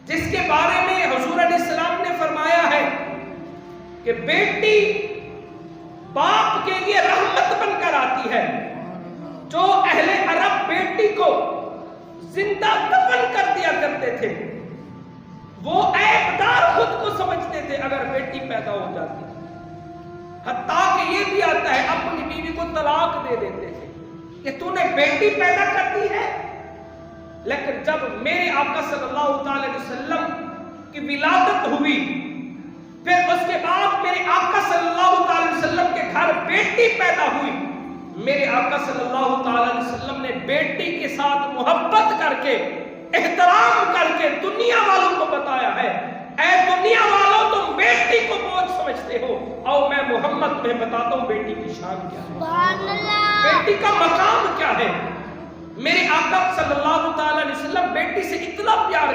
جس کے بارے میں حضور علیہ السلام نے فرمایا ہے کہ بیٹی باپ کے لیے رحمت بن کر آتی ہے. جو اہل عرب بیٹی کو زندہ دفن کر دیا کرتے تھے وہ عیبدار خود کو سمجھتے تھے اگر بیٹی پیدا ہو جاتی. حتیٰ کہ یہ بھی آتا ہے اپنی بیوی کو طلاق دے دیتے تھے کہ تو نے بیٹی پیدا کر دی ہے. لیکن جب میرے آقا صلی اللہ تعالی علیہ وسلم کی ولادت ہوئی پھر اس کے بعد میرے آقا صلی اللہ تعالی علیہ وسلم کے گھر بیٹی پیدا ہوئی. میرے آقا صلی اللہ تعالی علیہ وسلم نے بیٹی کے ساتھ محبت کر کے احترام کر کے دنیا والوں کو بتایا ہے اے دنیا والوں تم بیٹی کو بوجھ سمجھتے ہو اور میں محمد تمہیں بتاتا ہوں بیٹی کی شان کیا ہے, سبحان اللہ, بیٹی کا مقام کیا ہے. میرے آقا صلی اللہ تعالی علیہ وسلم بیٹی سے اتنا پیار